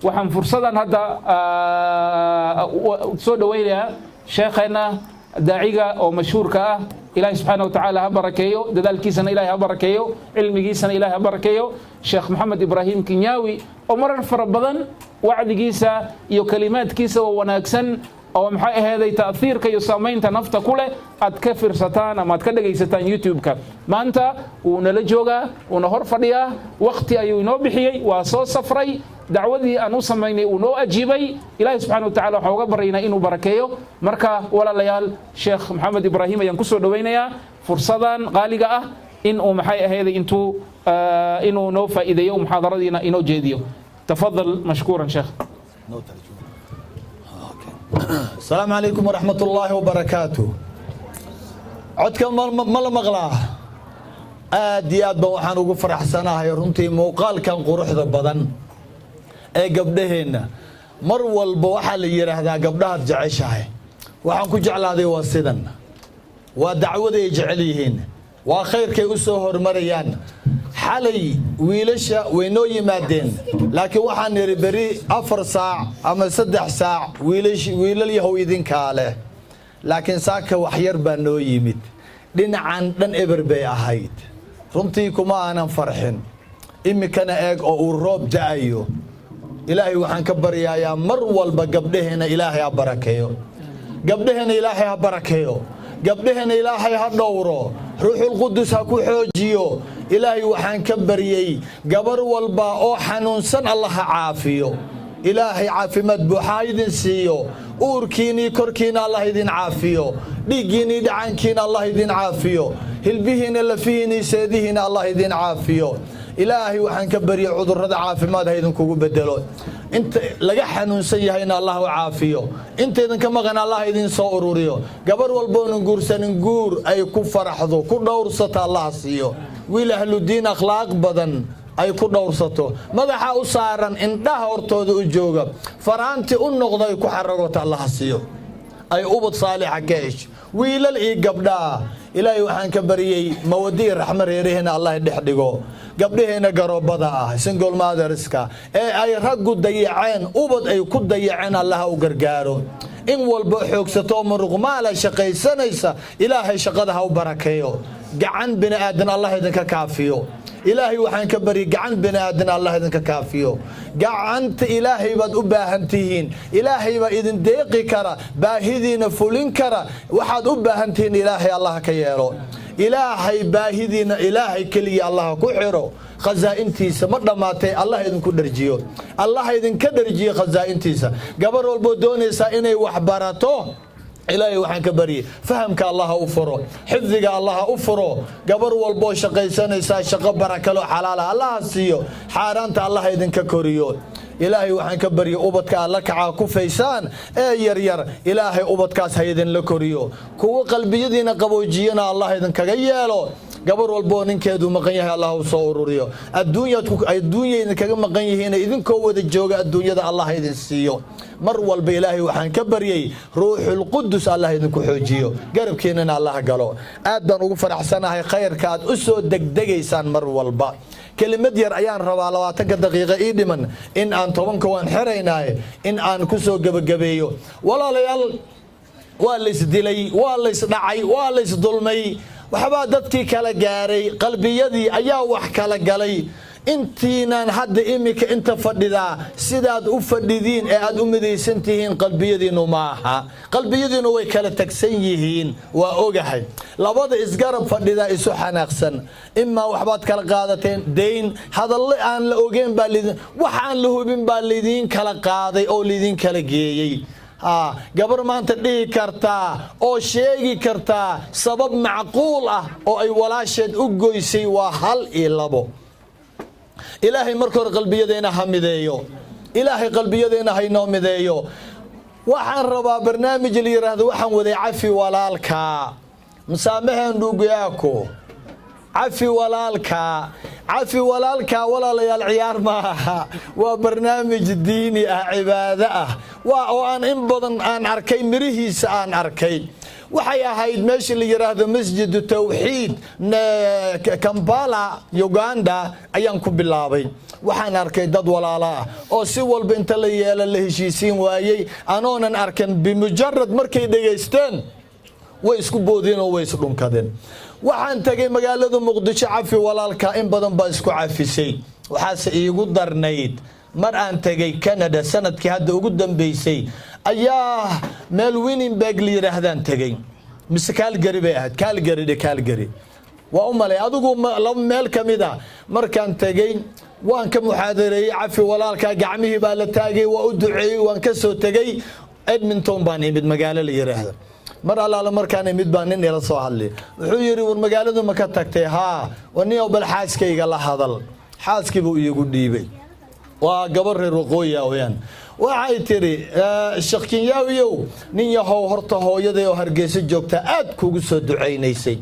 waxaan fursadan hadda soo dhaweynayaa sheekheena daaciga oo mashhuurka ah ilaahay subxaanahu wa tacaala ha barakeeyo dadaalkiisana ilaahay ha barakeeyo cilmigiisana ilaahay ha barakeeyo sheekh maxamed ibraahim kinyawi oo marar fara badan wacdigiisa iyo kalimaadkiisa oo wanaagsan oo maxay ahayd taasiirka iyo saameynta nafta ku leh aad ka fiirsataan ama aad ka dhagaysataan YouTube-ka maanta uu nala joogaa una hor fadhiyaa waqti ayuu inoo bixiyay waa soo safray dacwadii aan u sameynay uu noo ajiibay ilaahay subxaanahu wa tacaala waxaan uga baryaynaa inuu barakeeyo marka walaalayaal sheekh maxamed ibraahim ayaan ku soo dhawaynayaa fursadan qaaliga ah in uu maxay ahayd inuu noo faa'iideeyo muxaadaradiina inoo jeediyo tafadal mashkuuran sheekh السلام عليكم ورحمة الله وبركاته عدكم ملا مغلا آديات بوحان وقفر حسناها يرنتي موقال كان قروح ذا بدن اي قبلهن مرول بوحا اللي يرهدا قبلها تجعشها وحان كجعل هذه واسدا ودعوة يجعليهن وخير كي أسوهر مريان حالي ويلشا وينو يمادين لكن waxaan yiri bari 4 saac ama 3 saac wiilal yahow idin kaale laakiin saaka wax yar baa noo yimid dhinacan dhan eber bay ahayd runtii kuma aanan farxin imikana eeg oo uu roob daayo ilaahay waxaan ka baryayaa mar walba gabdhaheena ilaahay ha barakeeyo gabdhaheena ilaahay ha barakeeyo gabdhaheena ilaahay ha dhowro ruuxul qudus ha ku xoojiyo ilaahay waxaan ka baryay gabar walba oo xanuunsan Allah ha caafiyo ilaahay caafimaad buuxa idin siiyo uurkiini korkiina Allah idin caafiyo dhigiini dhacankiina Allah idin caafiyo hilbihiina lafiini seedihiina Allah idin caafiyo ilaahay waxaan ka baryay cudurrada caafimaad ha idin kugu bedelo inta laga xanuunsan yahayna Allah u caafiyo inta idin ka maqan Allah idin soo ururiyo gabar walba oo guursanin guur ay ku faraxdo ku dhowrsato Allah siiyo wiil ahlu diin akhlaaq badan ay ku dhowrsato madaxa u saaran indhaha hortooda u jooga faraanti u noqday ku xaragoota Allah siiyo ay ubad saalixa geesh wiilal iyo gabdha ilaahay waxaan ka bariyay mawadii raxmad reerihina Allah dhex dhigo gabdhaheena garoobada ah single motherska ee ay raggu dayaceen ubad ay ku dayaceen Allah u gargaaro in walba xoogsato muruqmaal shaqaysanaysa ilaahay shaqada ha u barakeeyo gacan bini aadan Allah idinka kaafiyo ilaahay waxaan ka bari gacan bini aadan Allah idinka kaafiyo gacanta ilaahay baad u baahantihiin ilaahay baa idin deeqi kara baahidiina fulin kara waxaad u baahantihiin ilaahay Allah ka yeelo ilaahay baahidiina ilaahay kaliya Allah ku xiro khazaa'intiisa ma dhamaatay Allah idinku dharjiyo Allah idinka dharjiyo khazaa'intiisa gabar walbo doonaysa inay wax barato ilaahay waxaan ka bari fahamka Allah u furo xifdiga Allah u furo gabar walbo shaqaysanaysa shaqo barakalo xalaal Allah siiyo xaaraanta Allah idinka koriyo ilaahay waxaan ka bari ubadka alla kaca ku faysaan ee yar yar ilaahay ubadkaas ha idin la koriyo kuwa qalbiyadiina qaboojiyana Allah idin kaga yeelo gabar walbo ninkeedu maqan yahay Allah u soo ururiyo adduunyada kaga maqan yihiin idinkoo wada jooga adduunyada Allah idin siiyo mar walba ilaahay waxaan ka baryay ruuxul qudus Allah idinku xoojiyo garabkeenana Allah galo aad baan ugu faraxsanahay khayrka aad u soo degdegaysaan mar walba kelimad yar ayaan rabaa 20 daqiiqo ii dhiman in aan 10 waan xiraynaay in aan ku soo gabagabeeyo walaalayaal waa la isdilay waa la isdhacay waa la isdulmay waxba dadkii kala gaaray qalbiyadii ayaa wax kala galay intiinan hadda imika inta fadhida sidaad u fadhidiin ee aad u midaysantihiin qalbiyadiinu maaha qalbiyadiinu way kala tagsan yihiin waa ogahay labada isgarab fadhida isu xanaaqsan imma waxbaad kala qaadateen deyn hadal aan la ogeyn baa lidin wax aan la hubin baa lidin kala qaaday oo lidin kala geeyay gabar maanta dhihi kartaa oo sheegi kartaa sabab macquul ah oo ay walaasheed u goysay waa hal iyo labo ilaahay markor qalbiyadeena hamideeyo ilaahay qalbiyadeena haynoo mideeyo waxaan rabaa barnaamij la yiraahdo waxaan waday cafi walaalka musaamahan dhuugaako cafi walaalka walaalayaal ciyaar maaha waa barnaamij diini ah cibaado ah waa oo aan in badan aan arkay mirihiisa aan arkay waxay ahayd meeshii la yiraahdo masjid tawxiid Kampala Uganda ayaan ku bilaabay waxaan arkay dad walaalo ah oo si walba inta la yeelo la heshiisiin waayay anoonan arkan bimujarrad markay dhageysteen way isku boodeen oo way isdhunkadeen waxaan tagay magaalada Muqdisho cafi walaalka in badan baa isku cafisay waxaas iigu darnayd mar aan tagay Canada sanadkii hadda ugu dambeysay ayaa meel Winnipeg la yiraahdaan tagay mise Calgary bay ahayd Calgary waa u malay adigu laba meel kamida markaan tagay waan ka muxaadareeyay cafi walaalka gacmihii baa la taagay waa u duceeyay waan ka soo tagay Edmonton baan imid magaalo la yiraahdo mar allaala markaan imid baan nin ila soo hadlay wuxuu yiri war magaalada ma ka tagtay waniyo bal xaaskayga la hadal xaaskiibu iigu dhiibay waa gabar reer waqooyi ah waxay tiri Sheekh Kenyaawiyow nin yahow horta hooyaday oo Hargeysa joogta aad kugu soo duceynaysay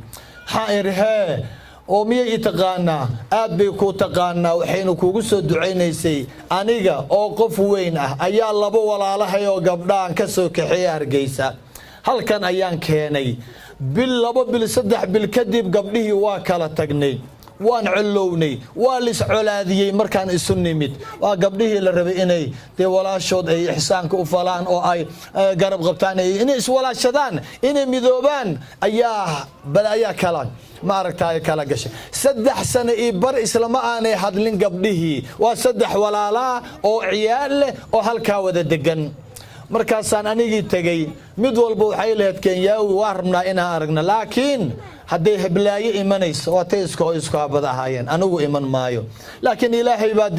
oo miyay taqaanaa aad bay ku taqaanaa waxayna kugu soo duceynaysay aniga oo qof weyn ah ayaa laba walaalahay oo gabdhaan ka soo kaxeeyay Hargeysa halkan ayaan keenay bil laba bil saddex bil kadib gabdhihii waa kala tagnay waan colownay waa lis colaadiyay markaan isu nimid waa gabdhihii la rabay inay walaashood ay ihsaanka u falaan oo ay garab qabtaan inay iswalaashadaan inay midoobaan ayaa kala ma aragtay kala gashay 3 sano iyo bar islama aanay hadlin gabdhihii waa 3 walaala oo ciyaal leh oo halka wada degan markaasaan anigii tagay mid walba waxay leeyahay Kenyaawi waa rabnaa inaan aragna laakiin haday heblaayo imanayso oo teesko isku abadahaayeen anigu iman maayo laakiin ilaahay baa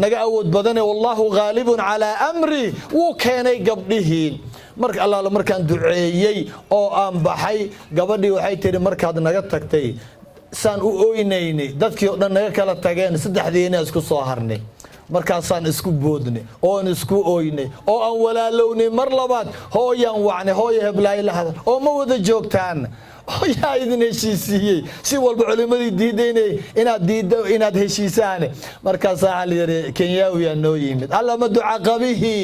naga awood badan wallahu ghalibun ala amri wuu keenay gabdhihii markaan duceeyay oo aan baxay gabadhii waxay tiri markaad naga tagtay saan u ooynaynay dadkii oo dhan naga kala tageen saddexdiina isku soo harnay markaasaan isku boodnay oo isku ooynay oo aan walaalownay mar labaad hooyaan wacnay hooyo heblaayo la hadal oo ma wada joogtaan yaa idin heshiisiyay si walba culimadii diidaynay inaad heshiisaan markaas aan yiri Kenyaawi noo yimid alla ma duca qabihi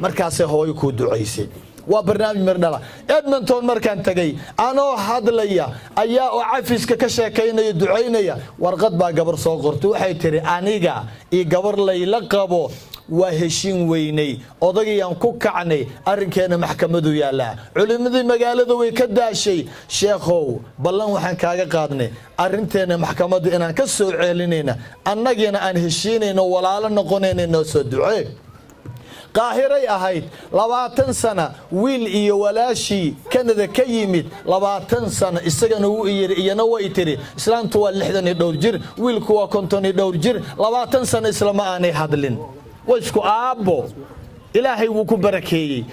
markaas hooyo ku duceysay waa barnaamij mardhala Edmonton markaan tagay anoo hadlaya ayaa oo cafiska ka sheekaynaya duceynaya warqad baa gabar soo qortay waxay tiri aniga iyo gabar layla qabo waa heshiin weynay odagayaan ku kacnay arinkeena maxkamadu yaala culimadii magaalada way ka daashay sheekhow ballan waxaan kaaga qaadnay arinteena maxkamadu inaan ka soo ceelinayna annagina aan heshiinayno walaalo noqonayno soo ducee qaahiray ahayd 20 sano wiil iyo walaashi Canada ka yimid 20 sano isagana uu yiri iyana way tiri islaantu waa 60 dhowr jir wiilku waa 50 dhowr jir 20 sano islama aanay hadlin wasku aabo ilaahay wuu ku barakeeyay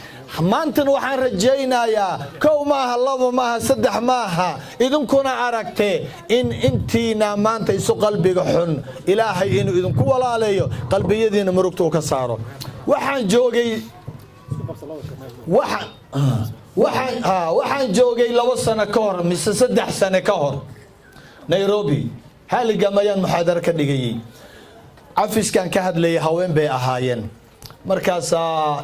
maantan waxaan rajaynayaa kow maaha laba maaha saddex maaha idinkuna aragtee in intiina maanta isu qalbiga xun ilaahay inuu idinku walaaleeyo qalbiyadiina murugta ka saaro waxaan joogay 2 sano ka hor mise 3 sano ka hor Nairobi haligamayaan muxaadar ka dhigay afiskan ka hadlayay haween bay ahaayeen markaas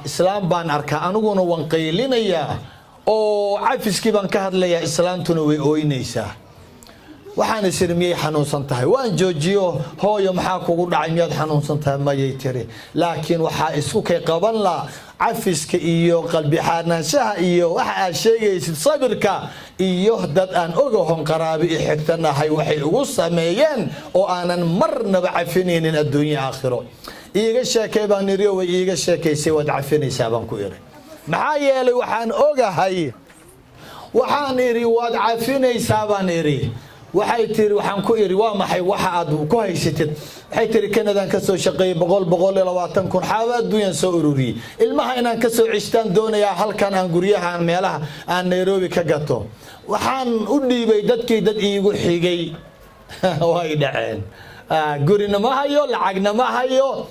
islaam baan arkaa aniguna waan qeylinaya oo afiski baan ka hadlaya islaantuna way ooynaysaa waxaan isirmiyay xanuunsan tahay waan joojiyo hooyo maxaa kugu dhacay miyaad xanuunsan tahay mayay tiri laakiin waxa isku kay qaban la afiska iyo qalbi xaanaanshaha iyo waxa sheegaysid sabirka iyo dad aan ogahon qaraabi xigtanahay waxay ugu sameeyeen oo aanan marnaba cafinaynin adduunyo aakhiro iiga sheekay baan iriyo way iiga sheekaysay wad cafinaysaa baan ku iri maxaa yeelay waxaan ogahay waxaan iri wad cafinaysaa baan iri waxay tiri waxaan ku iri waa maxay waxa aad ku haysatid waxay tiri Canada ka soo shaqeeyay 120 kun xaaba adduunyo soo ururiyay ilmaha inaan ka soo cishtaan doonayaa halkan aan guryaha meelaha aan Nairobi ka gato waxaan u dhiibay dadkii dad iigu xigay way dhaceen gurina ma hayo lacagna ma hayo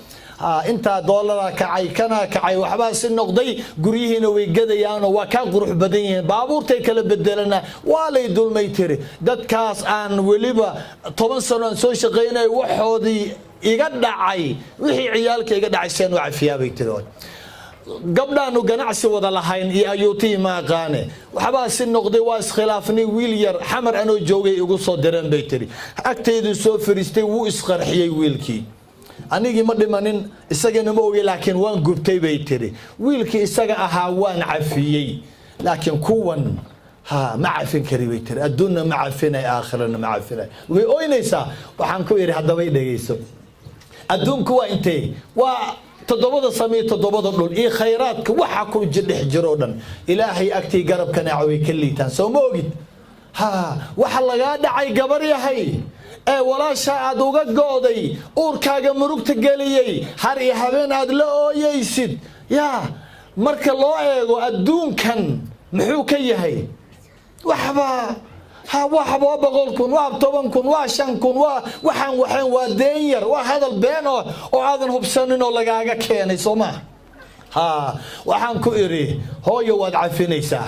inta dollar kacay waxba si noqday guryihiina way gadayaan waa ka qurux badan yihiin baabuurtay kala bedelana waa lay dulmay tiri dadkaas aan waliba 10 sano soo shaqeynay waxoodii iga dhacay wixii ciyaalka iga dhacay seen waa cafiyaa bay tiri gabdhaanu ganacsi wada lahayn iyo ayuutii ma aqaane waxbaa si noqday waa iskhilaafnay wiil yar xamar anoo joogay igu soo direen bay tiri agteedu soo fariistay wuu isqarxiyay wiilkii anigii ma dhimanin isagana ma ogi laakiin waan gubtay bay tiri wiilkii isaga ahaa waan cafiyey laakiin kuwan ما عفين كريبي ترى الدنيا ما عفينا آخرنا ما عفينا وينيسا وحنكو يري هذا وين دقيسو الدنيا كوا أنتي وتضبط السمي تضبط الدول إيه خيراتك وحكو جد حجرونا إلهي أكتي قرب كان عوي كلي تنسو موجد وحلا قاعد عي قبري هاي ولا شاء دوغا قودي أوركاغا مروك تقاليي هاري هابين هاد لو ييسد يا مركا الله ايغو الدون كان محوكي هاي وحبا بقولكم وابطبنكم واشانكم وحن ودير وهذا البين وهذا هبسنين ولقاقا كيني سوما وحن كويري هو يواد عفينيسا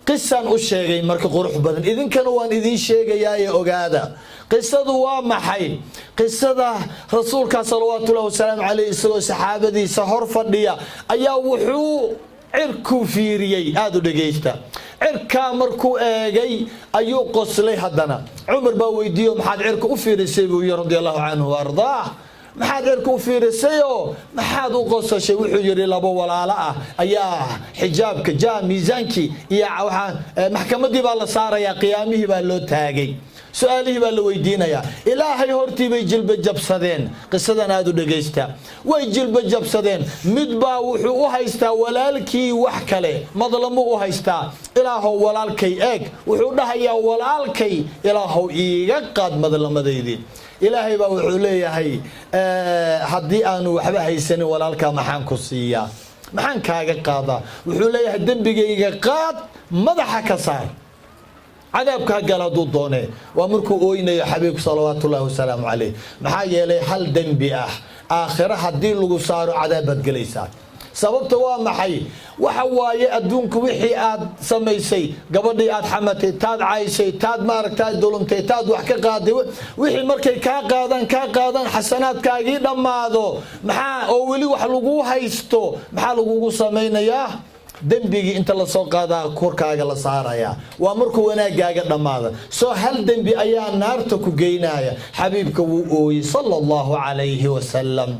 قصة الشيغي مركا قروح بدن إذن كانوا وان إذن شيغي يا أوغادا قصة وامحي قصة رسولك صلوات الله وسلام عليه الصلاة والسحابة دي سهر فردية أيا وحو cirku fiiriyay aad u dhageeysta cirka markuu eegay ayuu qoslay hadana Umar baa weydiyo maxaad cirka u fiirisay buu yiri radiyallahu anhu wardaa maxaad cirka u fiirisayo maxaad u qosashay wuxuu yiri laba walaalo ah ayaa xijaabka miisaanki iyo waxa maxkamadii baa la saaraya qiyaamihii baa loo taagay سؤالي بالويدين يا إلهي هرتي بيجلب جبسدين قصة نادو دقيستا ويجلب جبسدين مدبا وحو هايستا ولالكي وحكالي مظلمو هايستا إلهو ولالكي اك وحو دهيا ولالكي إلهو إيقاد مظلم ديدين إلهي باوحو ليهي حدي آنو وحبا هايساني ولالكا محان كسيا محان كاقا قادا وحو ليهي دنبقى إيقاد مدحا كسار عذابك قال ضدونه ومركو اوينا يا حبيب صلوات الله وسلام عليه محايا لي حل ذنبي اخره حدين لو صاروا عذابات جليسات سببته waa maxay waxa waaye adduunku wixii aad sameysay gabadhii aad xamatay taad caysay taad maaragtay dulumtay taad wax ka qaaday wixii markay ka qaadan xasanaadkaagii dhamaado maxaa oo wali wax lagu haysto maxaa lagu sameeynayaa dembigi inta la soo qaadaa korkaaga la saaraya waa markuu wanaagaaga dhamaada soo hal dembi ayaa naarta ku geynaya xabiibka wuu ooyay sallallahu alayhi wasallam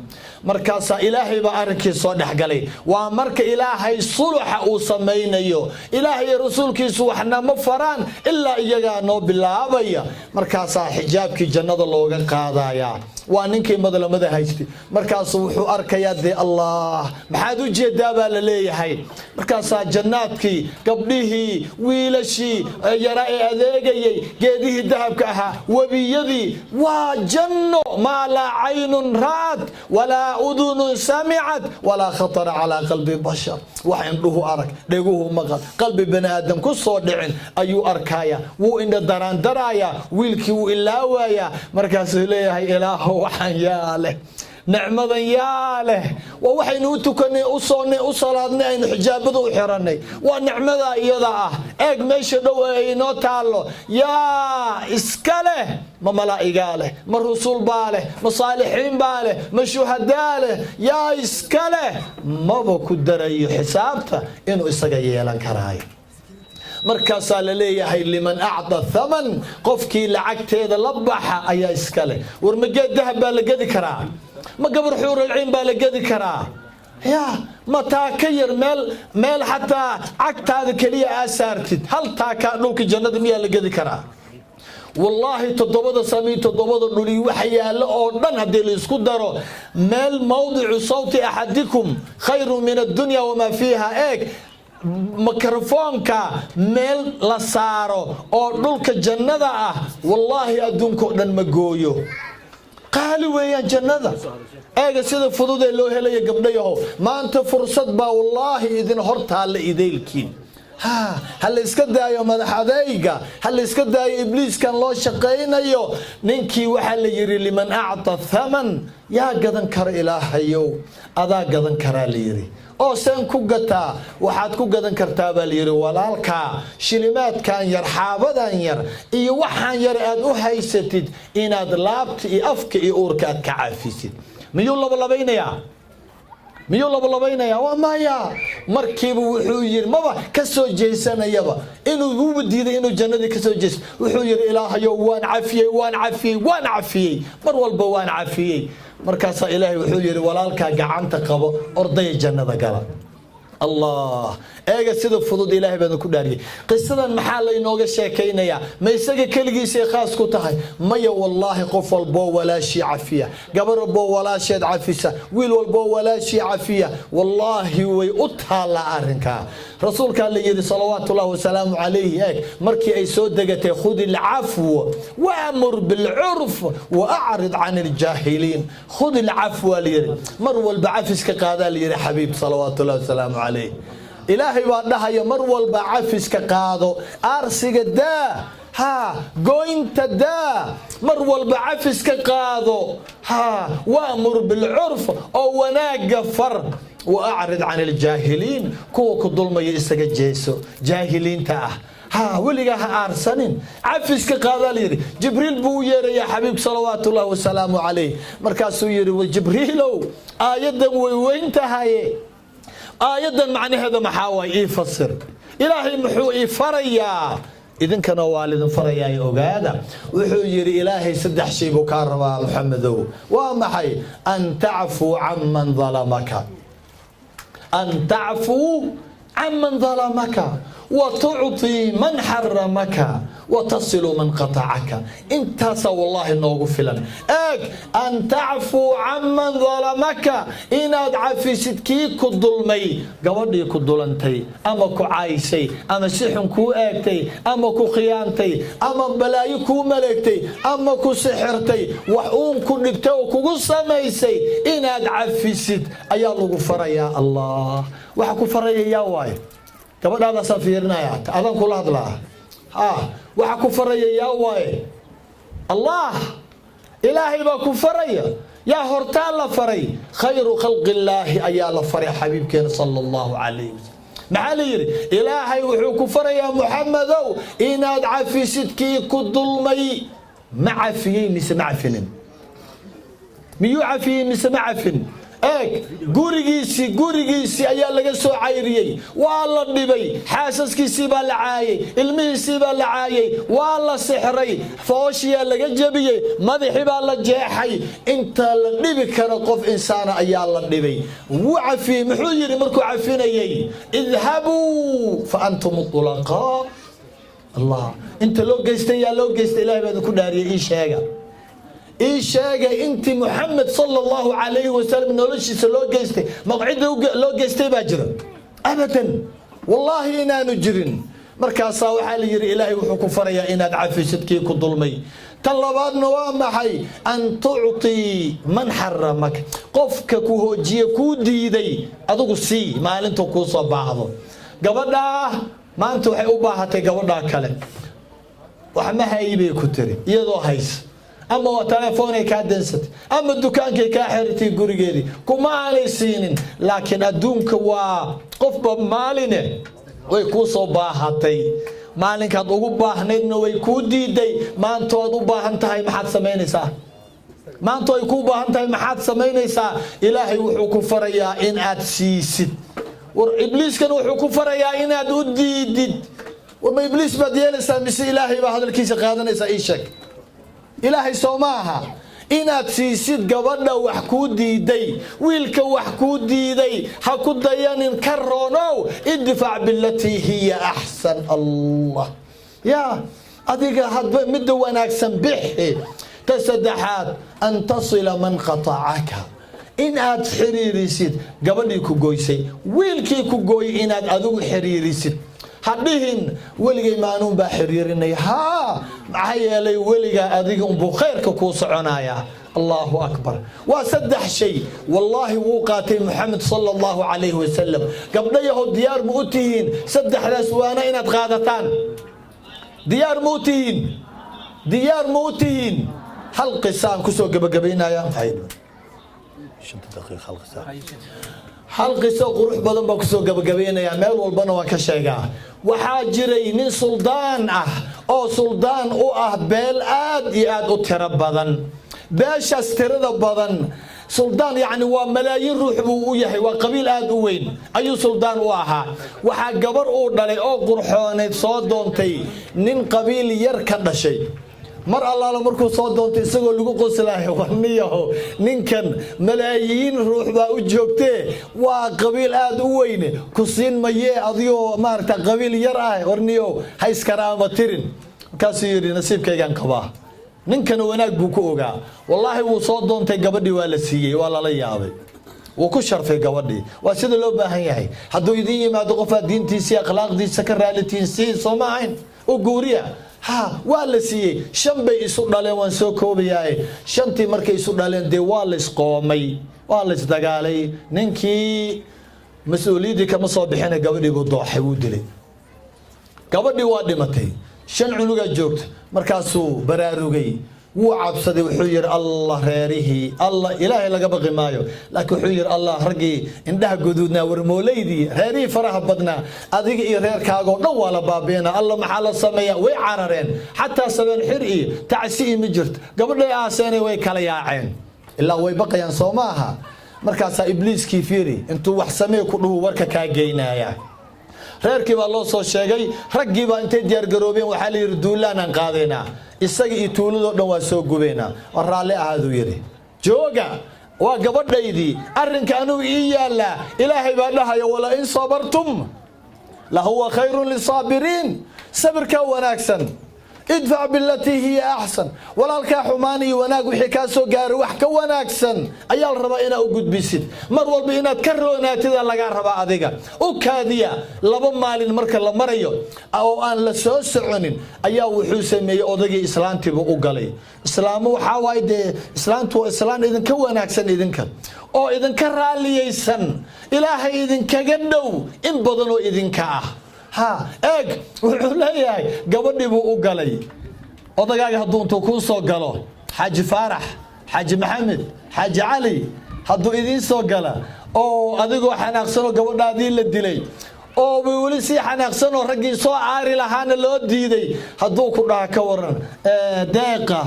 markaasa ilaahay ba arrinkii soo dhaxgalay waa marka ilaahay sulxa uu sameeynayo ilaahay rasuulkiisu waxna ma faraan illa iyaga noo bilaabaya markaasa xijaabkii jannada looga qaadaya waa ninkii madlamada haystay markaas wuxuu arkayaa de Allah maxaad u jeedaa baa la leeyahay markaasa jannaadkii gabdhihii wiilashii yara ee adeegayay geedihii dahabka ahaa wabiyadii waa janno ma la aynun raad wala udun sami'at wala khatar ala qalbi bashar waxinduhu arag dhaguhu maqal qalbi bani aadam ku soo dhicin ayuu arkaya wuu indha daraya wiilkii uu ilaawaya markaas leeyahay ilaahu waxaan yaale نعمة ياله ووحين وتكني أصوني أصلاتنا إن حجابه وحرني ونعمة يضع إج مش دوي نوتالو يا إسكاله ما ملائكة له ما رسول باله ما صالحين باله ما شهداء له يا إسكاله ما بقدر يحسابته إنه إسقيه لان كراي مركز لليه لمن أعطى الثمن قفكي لعقت هذا لبحة أي إسكاله ورمجد ذهب بالجد كراي ما قبر حور العين بالجد كراه يا ما تاكير مال حتى عقد هذا كلية أسارتد هل تاكلوك جنة مياه لجد كراه والله تضبط سمي تضبط نولي وحيا لأردن هدي الإسكودرو مال موضع صوت أحدكم خير من الدنيا وما فيها إيك ميكروفونك مال لسارو أو نولك جنة والله أدونك أن مجويو قالوا ويا جنة اجا سيده فدود لو هليه غبدهو ما انت فرصه با والله اذن هرتا لا ايديلكين هل iska daayo madaxadayga hal iska daayo ibliis kan loo shaqeynayo ninkii waxa la yiri liman a'ta thaman ya gadan kar ilaahayo ada gadan kara la yiri oo san ku gataa waxaad ku gadan kartaa baa la yiri walaalka shilimaadkan yar xaabadan yar iyo waxaan yar aad u haysatid inaad laabta iyo afka iyo uurka aad ka caafisid miyuu laba labaynaya miyuu labalabaynaya waa maya markiiba wuxuu yiri maba ka soo jeesanayaba inuu u diiday inuu jannada ka soo jeesto wuxuu yiri ilaahayow waan cafiyay mar walba waan cafiyay markaas ilaahay wuxuu yiri walaalka gacanta qabo orday jannada gala الله ايغا سيده فودود الهي بان ku dhaariyay qisadan maxaa la inooga sheekeynaya ma isaga kaligiisa khaas ku tahay maya wallahi qof walbo walaashi cafiya gabar walbo walaasheed cafisa wiil walbo walaashi cafiya wallahi way u taala arinka rasuulka alla yiri salawaatullaahi wa salaamu alayhi markii ay soo degatay khudil afwa wa amr bil urf wa a'rid 'anil jahilin khudil afwa liyiri mar walba cafiska qaada liyiri xabiib salawaatullaahi wa salaamu alayhi إلهي وعدها يمر والبعافس كقاضو أرسق دا ها قوين تدا مر والبعافس كقاضو ها وامر بالعرف أو وناقفر وأعرض عن الجاهلين كوك الظلم يستقى جيسو جاهلين تاه ها ولقاها أرسنين عفس كقاضي ليري جبريل بوير يا حبيب صلوات الله وسلامه عليه مركز يري وجبريلو آيدا وينتهي آيدا معنى هذا محاوى يفسر إلهي محو فريا إذن كان والد فريا يوغادا وحو يري إلهي سدح شي بكاروا محمدو ومحي أن تعفو عمن ظلمك أن تعفو عمن ظلمك وتعطي من حرمك وتصل من قطعك انت والله انه فلان ان تعفو عمن ظلمك ان ادعفي سدكي كظلمي غبدي كظلنتي اما كعايسي اما سحن كو ايغتي اما كو خيانتي اما بلاي كو ملكتي اما كو سحرتي وحون كو دبتو كو سميسي ان ادعفي سد ايا لو فريا الله waxa ku faraya waay gabadhaada safiirnaya adan kula hadlaa waxa ku faraya waay Allah ilaahi ba ku faraya ya horta la faray khayru khalqillahi ayaa la faray xabiibkeena sallallahu alayhi معالي إلهي وحكفر يا محمد إن أدعفي سدكي كدلمي معفيين مسمعفن ميو عفيين مسمعفن gurigiisi ayaa laga soo cayriyay waa la dhibay xaasaskiisii baa la caayay ilmihiisii baa la caayay waa la sixray fooshiya laga jabiyay madaxii baa la jeexay inta la dhibi karo qof insaana ayaa la dhibay wucafi muxuu yiri markuu cafinayay idhabu fa antum tulaqa Allah inta loo geystay ilaahay baa ku dhaariyay sheega إيشاجا أنت محمد صلى الله عليه وسلم نولش سلو جستي مقعد لو جستي باجر أبدا والله إنا نجرن مركز صاوي حالي يري إلهي وحكم فريا إن أدعفي صدقي كظلمي طلبات نوام حي أن تعطي من حرمك قفك كوهجي كودي دي أدوك سي ما أنتو كوصا بعضه قبضا ما أنتو حيوباهتي قبضا كلام وحما هايبي كتري يدو هايس أما وتلفوني كادنست أما الدكان كي كاحرتي قريجي كما علي سنين لكن أدونك وقف مالنا ويكون صباحتي مالك هذا باهنين ويكون دي ما أنتوا هذا باهنتهاي ما حد سمينيسا ما أنتوا يكون باهنتهاي ما حد سمينيسا إلهي وحكم فريا إن أتسيست وإبليس كان وحكم فريا إن أدوديد وما إبليس بديلسا مسي إلهي بهذا الكيس قادنيسا إيشك إلهي سوماها إنك سيسيد قبضنا وحكودي دي ويلك وحكودي دي حكود ديان كرونو ادفع بالتي هي أحسن الله يا أديك هاد مدو واناك سنبحي تسدحات أن تصل من قطعك إن أد حريري سيد قبضني كوغوي ويلكي كوغوي إن أد أدو حريري سيد حدهن ولي مانون بحريرني ها معايا لي ولي أديكم بخيرك كوصعنايا الله أكبر وسدح شيء والله وقاتي محمد صلى الله عليه وسلم قبل يهود ديار موتين سدح الأسوانا إن أتغادتان ديار موتين حلق السام كسو قبقبينا يا حيد شنت دقيقة حلق السام حلقي سوق روح بدن بكسو قبقبينا يا ميل والبنا وكشيغا وحاجري نين سلطان او سلطان او بيل آد او ترى بدن بيش استرد بدن سلطان يعني وملايين روح بوياه وقبيل وين أي سلطان واها وحا قبر أو دالي أو قرحوني صادونتي نين قبيل يركض شيء مر الله لمركو صادونتي سيقول لكو قسلاه ورنيه نين كان ملايين روح باو جوجتي وقبيل وين كسين ميه أضيو مارتا قبيل يراه ورنيه هايس كرامة تيرين كاسيري نصيب كيغان قباه ninkan wanaag buu ku ogaa wallahi wuu soo doontay gabadhii waa la siiyay waa la yaabay wuu ku sharfay gabadhii waa sida loo baahan yahay hadduu idin yimaado qof diintiisa akhlaaqdiisa ka raalitiin Soomaaliin oo guuriya ha waa la siiyay shan bay isu dhaleen waan soo koobayaa shantii markay isu dhaleen de waa la isqoomay waa la isdagaalay ninkii mas'uuliyadii kama soo bixin gabadhii buu dooxay wuu dilay gabadhii waa dhimatay shan cunuga joogta markaasuu baraarugay wuu cabsaday wuxuu yiri Allah reerihi Allah ilaahay laga baqi maayo laakiin wuxuu yiri Allah ragii indhaha guduudna warmooleydii reerihi faraha badna adiga iyo reerkaaga dhan waa la baabeena Allah maxaa la sameeyaa way carareen hatta sabeen xiri tacsiin ma jirto gabadhay aaseenay way kala yaaceen ilaa way baqayaan Soomaha markaas ibliiskii fiiri intuu wax sameey ku dhuhu warka ka geynaya reerkii baa loo soo sheegay raggii baa intay diyaar garoobeen waxa la yiri duulaan aan qaadeenaa isaga iyo tuulado dhan waa soo gubeena waraale ahaadu yiri jooga waa gabadhaydii arrinka anu ii yaala ilaahay baa dhahayo wala in sabartum la huwa khayrun lisabirin sabirka wanaagsan ادفع بالتي هي احسن walaalka xumaani wanaag wixii ka soo gaaray wax ka wanaagsan ayaa la rabaa inaad u gudbisid mar walba inaad ka roonaatida laga rabaa adiga u kaadiya laba maalin marka la marayo oo aan la soo soconin ayaa wuxuu sameeyay odagii islaantiba u galay islaamu waxa waayde islaantu islaan idin ka wanaagsan idinka oo idin ka raaliyaysan ilaahay idin kaga dhow in badan oo idinka ah ha eeg wuxuu leeyahay gabadhii buu u galay odagaaga hadduu intuu ku soo galo xaaji faarax xaaji maxamed xaaji cali hadduu idin soo gala oo adigoo xanaaqsan oo gabadhaadii la dilay oo wali si xanaaqsan oo raggii soo aari lahaana loo diiday hadduu ku dhaha ka waran deeqa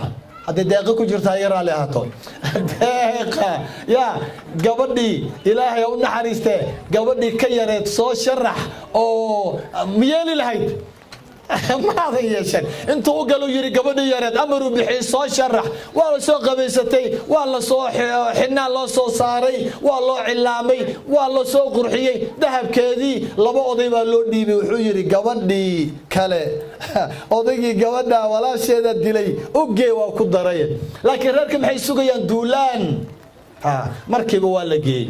هذا دقيقة كجرتها يرى لها طول دقيقة يا قبضي إلهي أقولنا حريسته قبضي كيرت صو شرح أو ميالي لهيد ما هذا شيء انتوا قالوا يري قبضي يرد أمروا بحي صو شرح والله سو قبيستي والله سو حنا الله سو صاري والله علامي والله سو قرحي ذهب كذي لما أضيب اللون دي بحجري قبضي كله أضيقي قبضنا ولا شيء ذا دلي أوجي وكدرية لكن رأيكم حيسوقيان دولان مركب ولا جي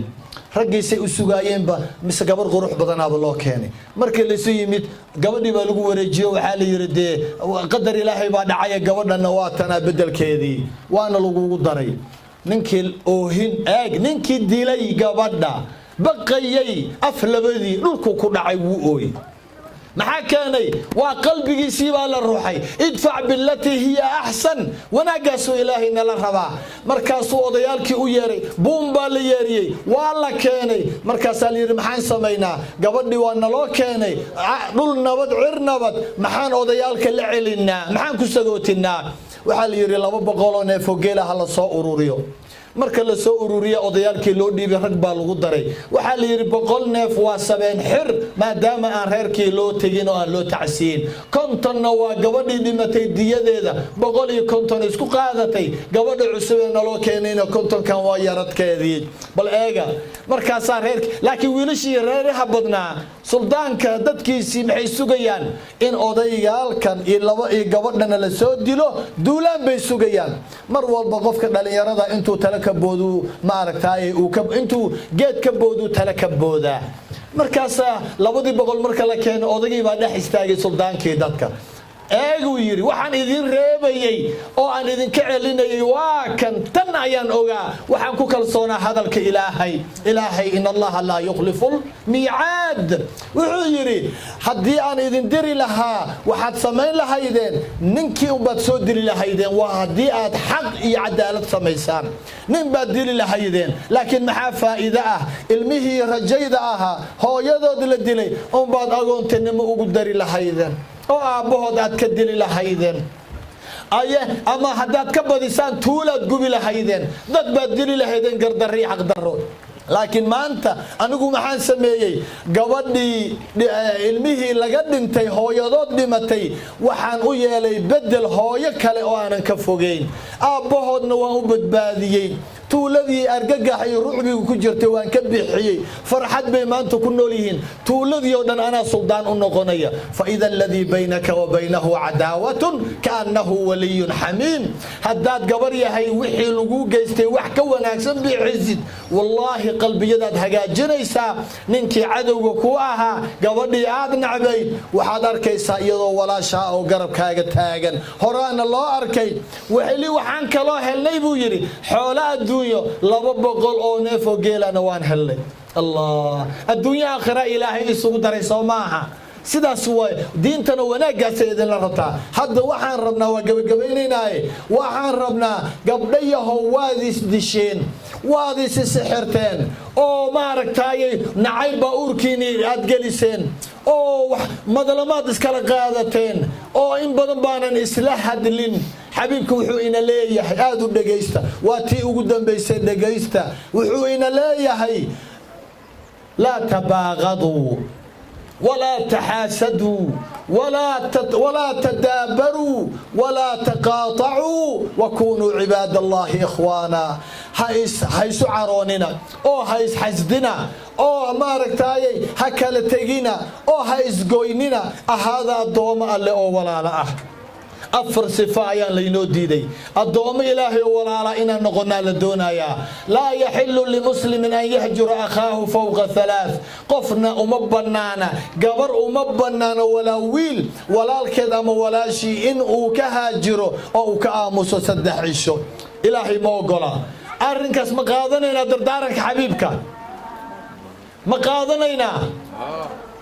رجيسي أسوقيان بس قبر قروح بدنا بالله كاني مركب اللي سيمت قبضي بالجو ورجيو وحالي يرد قدر إلهي بعد عيا قبضنا نواتنا بدل كذي وأنا لجو دري ننكل أوهن ننكل دلي قبضنا بقيي أفلبدي لكو كنا عيووي محاكاني وقلبي سيبا للروحي ادفع بالتي هي أحسن ونقصوا إلهي نلرهبا مركاسو أضيالكي أياري بومبا لياري والله كاني مركاسا ليري محان سمينا قبضي وانا لو كاني نول نبض عر نبض محان أضيالك لعلنا محان كسدوتنا وحال يري لابا بقولونا فوقيلا هلا سو أروريو marka la soo ururiyo odayaalkii loo dhiibay rag baa lagu daray waxa la yiri 100 neef waa 7 xir maadaama aan reerkii loo tagin oo aan loo tacsiin kontonna waa gabadhii dhimatay diyadeeda 150 isku qaadatay gabadha cusub ee naloo keenayna kontonkan waa yaradkeedii bal eega markaas reerkii laakiin wiilashii reeraha badnaa suldaanka dadkiisii maxay sugayaan in odaygaalkan iyo laba iyo gabadhana la soo dilo duulaan bay sugayaan mar walba qofka dhalinyarada intuu tala كبودو ما أركتاي إنتو جد كبودو تلا كبودا مركزا لابد يبغى المركلة كان أضيق بعد حستاجي سلطان كيداتك أيقو يري وحن إذن ريبي أو أن إذن كعلنا يواكن تنعيان أوجا وحن كل صونا هذا إلهي إن الله لا يخلف الميعاد ويري حدي أن إذن دري لها وحد سمين لها إذن ننكي وبتصدري لها إذن وهدي حق عدالة سميسان نبدل لها إذن لكن مع فائدة المهي رجيدها هو يدود للدلي أم بعد أقول تنم وقدري لها إذن oo aabahood aad ka dili lahaydeen ama haddaad ka badisaan tuulaad gubi lahaydeen, dad baad dili lahaydeen gardarri xaq darro. laakiin maanta anigu maxaan sameeyey gabadhii ilmihii laga dhintay hooyadood dhimatay waxaan u yeelay bedel hooyo kale oo aanan ka fogeyn aabbahoodna waan u badbaadiyey tuuladii argagax iyo rucbigu ku jirtay waan ka bixiyey farxad bay maanta ku nool yihiin tuuladii oo dhan anaa suldaan u noqonaya fa idha alladhi baynaka wa baynahu cadaawatun kaannahu waliyyun xamiim haddaad gabar yahay wixii lagu geystay wax ka wanaagsan bixisid wallahi qalbiyadaad hagaajinaysaa ninkii cadowga ku ahaa gabadhii aad nacbayd waxaad arkaysaa iyadoo walaashaa oo garabkaaga taagan horaana loo arkay waxaan kaloo helnay buu yidhi xoolaa adduunyo 200 oo neef oo geelana waan helnay allah adduunyo aakhira ilaahay isugu daray soo maaha sidaas way diintana wanaagaas idin la rabtaa hadda waxaan rabnaa waa gabagabaynaynaa waxaan rabnaa gabdhayahow waad isdisheen waad isixirteen oo maaragtay nacayba uurkiini aad geliseen oo madalamaad iskala qaadateen oo in badan baanan isla hadlin xabiibku wuxuu ina leeyahay aad u dhageysta waa tii ugu dambeysay dhageysta wuxuu ina leeyahay la tabaaqadu ولا تحاسدوا ولا تدابروا ولا تقاطعوا وكونوا عباد الله إخوانا هايس عروننا أو هايس حسدنا أو ماركتاي هكالتجينا أو هايس قويننا هذا الدوم اللي أولا لا أفر صفايا لينو ديدي الدوم إلهي ولا إنا نغنى لدونايا لا يحل لمسلم أن يهجر أخاه فوق 3 قفنا أمبنانا قبر أمبنانا ولا ويل ولا الكذا ولا شيء إن أو كهاجر أو كآمس وسدح عشو إلهي موقلا أرنكس مقاضنينا دردارك حبيبك مقاضنينا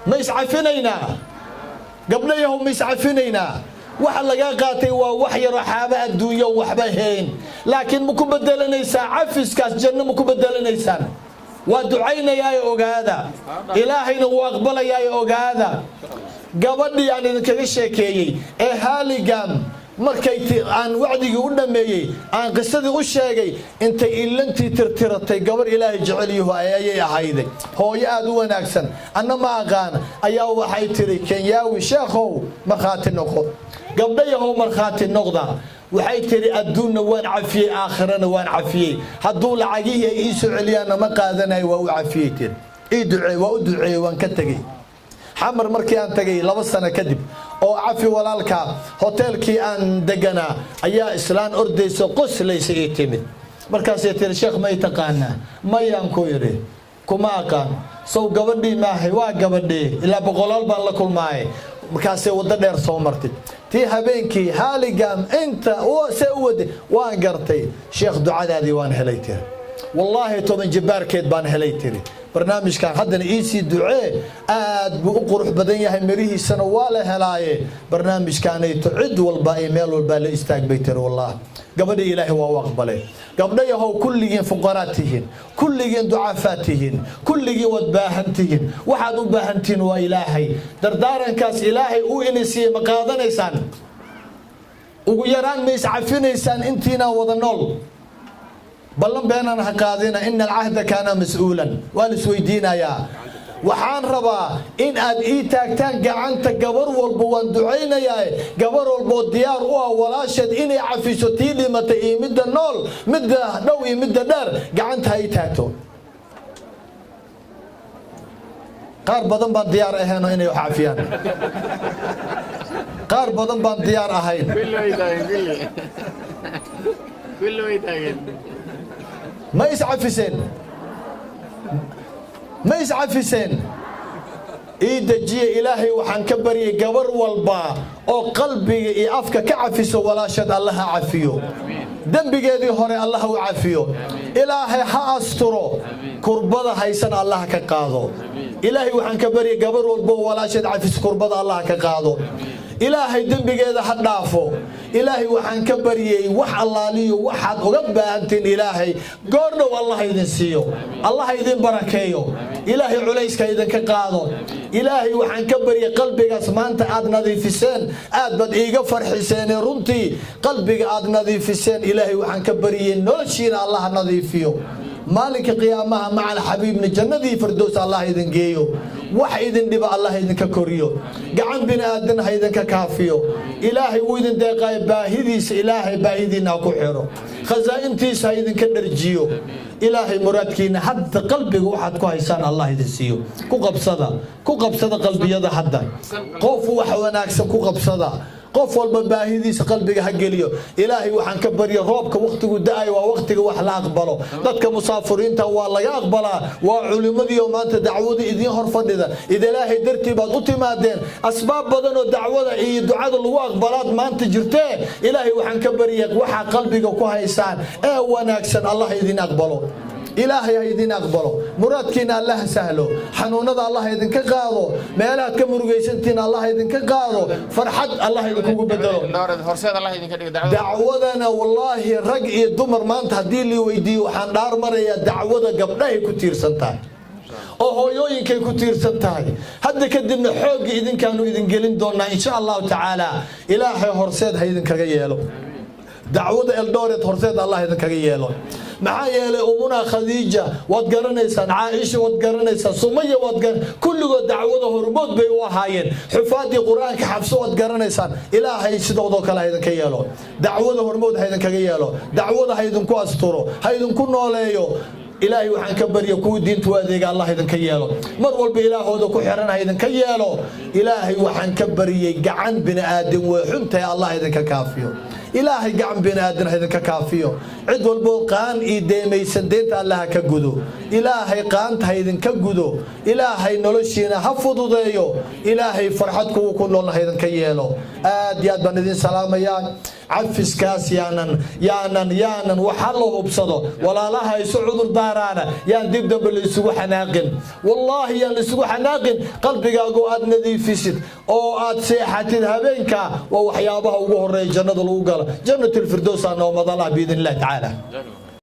ما يسعفنينا قبل يوم ما يسعفنينا waxa laga qaatay waa wax yar xaaba adduunyo waxba heen laakiin ma ku bedelanaysaa cafiskaas janno ma ku bedelaneysaan waa ducaynayaa ogaada ilaahayna wuu aqbalayaa ogaada gabadhii aan idinkaga sheekeeyay ee haaligam markay aan wacdigii u dhameeyay aan qisadii u sheegay intay ilantii tirtiratay gabar ilaahay jeceliyo ayay ahayday hooyo aad u wanaagsan anna ma aqaan ayaa waxay tiri Kenyaawi sheekhow marxaati noqo gabdhayahow marxaati noqda waxay tiri adduunna waan cafiyay aakhirana waan cafiyay hadduu lacagii ay soo celiyaan ma qaadanay waa u cafiyay tiri waa u duceeyay waan ka tagay xamar markii aan tagay 2 sano kadib oo cafi walaalka hotelkii aan deganaa ayaa islaan ordayso qoslaysa ee timid markaas ay tiri sheekh ma taqaana mayaan ku yiri kuma aqaan soo gabadhii maahay waa gabadhii ilaa boqolaal baan la kulmaay markaas ay wada dheer soo martay tii habeenkii haaligam inta oo se wadi waan gartay sheekh ducadaadii waan helay tiri wallahi toban jibaarkeed baan helay tiri barnaamijkan haddana iisi ducee aad buu u qurux badan yahay mirihiisana waa la helaaye barnaamijkaanayto cid walba ay meel walba la istaag bay tiri wallahi gabadha ilaahay waa aqbalay gabdhayahow kulligiin fuqaraatihiin kulligiin ducafaatihiin kulligiin wad baahantihiin waxaad u baahantiin waa ilaahay dardaarankaas ilaahay uu inisiye ma qaadanaysaan ugu yaraan ma iscafinaysaan intiina wada nool ballan beenan ha qaadina inna al-ahda kana mas'uulan wal isweydiinaya waxaan rabaa in aad ii taagtaan gacanta gabar walba waan ducaynayaa gabar walba diyaar u ah walaashad inay cafiso tii dhimatay iyo midda nool midda dhow iyo midda dheer gacanta ay taagto qaar badan baan diyaar ahayn inay wax cafiyaan qaar badan baan diyaar ahayn ما يسعفسين ما يسعفسين إيدجي إلهي وحن كبري قبر والبا أو قلبي أفك كعفسه ولا شد الله عفيه دنبي هذه هوري الله عفيه إلهي حاستره كربضة هيسن الله كقاضو إلهي وحن كبري قبر والبا ولا شد عفس كربضة الله كقاضو ilaahay dembigeeda ha dhaafo ilaahay waxaan ka baryay wax allaaliyo waxaad uga baahantiin ilaahay goordhow allah idin siiyo allah idin barakeeyo ilaahay culayska idinka qaado ilaahay waxaan ka baryay qalbigaas maanta aad nadiifiseen aad bad iiga farxiseen runtii qalbiga aad nadiifiseen ilaahay waxaan ka baryay noloshiina allah nadiifiyo maalinka qiyaamaha macal xabiibna jannadii firdows allah idin geeyo wax idin dhiba allah idinka koriyo gacan bini aadan ha idinka kaafiyo ilaahay uu idin deeqayo baahidiisa ilaahay baahidiina ku xiro khazaa'intiisa ha idinka dharjiyo ilaahay muraadkiina hadda qalbiga waxaad ku haysaan allah idin siiyo ku qabsada qalbiyada hadda qof wax wanaagsan ku qabsada qof walba baahidiisa qalbiga ha geliyo ilaahay waxaan ka baryo roobka waqtigu da'ay waa waqtiga wax la aqbalo dadka musaafiriinta waa laga aqbalaa waa culimadii oo maanta dacwada idin hor fadhida ilaahay dartii baad u timaadeen asbaab badan oo dacwada iyo ducada lagu aqbalaad maanta jirtee ilaahay waxaan ka baryo waxa qalbiga ku haysaan ee wanaagsan allah idin aqbalo ilaahay ha idin aqbalo muraadkiina allah sahlo xanuunada allah idinka qaado meelaad ka murugaysantiin allah idinka qaado farxad allah idinku bedelo dacwadana wallahi rag iyo dumar maanta hadii li weydiiyo waxaan dhaar marayaa dacwada gabdhahay ku tiirsan tahay oo hooyooyinkay ku tiirsan tahay hadda kadibna xoog idinkaanu idin gelin doonaa insha Allah taala ilaahay horseed ha idinkaga yeelo dacwada Eldoret horseed Allah idinkaga yeelo maxaa yeelay umuna Khadiija wad garanaysaan Aisha wad garanaysaan Sumayya wad kulligood dacwada hormood bay u ahaayeen xufaadii quraanka xabso wad garanaysaan ilaahay sidoo kale ha idinka yeelo dacwada hormood ha idinkaga yeelo dacwada ha idinku asturo ha idinku nooleeyo ilaahay waxaan ka baryo kuwa diintu adeega Allah idinka yeelo mar walba ilaahooda ku xiran ha idinka yeelo ilaahay waxaan ka bariyay gacan bini aadan way xuntahay Allah idinka kaafiyo ilaahay gacan bini aadan ha idinka kaafiyo cid walba qaan ii deemaysan deenta Allah ka gudo ilaahay qaanta ha idinka gudo ilaahay noloshiina ha fududeeyo ilaahay farxad ku nool ha idinka yeelo aad iyo aad baan idin salaamayaan cafiskaas yaanan waxa loo hubsado walaalaha isu cudur daaraana yaan dib dambe la isugu xanaaqin wallahi yaan isugu xanaaqin qalbigaagu aad nadiifisid oo aad seexatid habeenka waa waxyaabaha ugu horeeya jannada lagu galo jannatul firdaws anoo madala biidin Allah taala